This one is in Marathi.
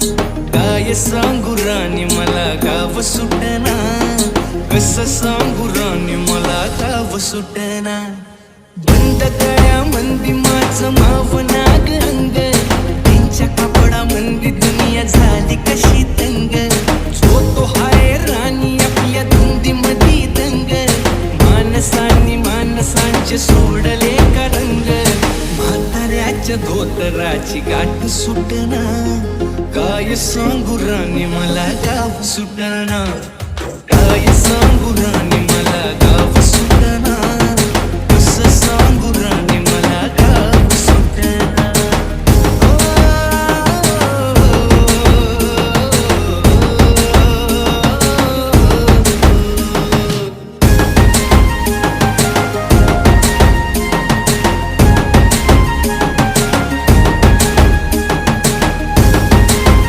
काय सांगू राणी मला गाव सुटना, कसं सांगू राणी मला गाव सुटना. बंद गळ्या मंदी माझं माव नाग अंग, त्यांच्या कापडा मंदी दुनिया झाली कशी तंग. जो तो हाय राणी आपल्या धुंदी मधी दंग, माणसांनी माणसांचे सोडले का रंग. म्हाताऱ्याच्या धोतराची गाठ सुटना, काय सांगू राणी मला गाव सुटना. काय सांगू राणी मला गाव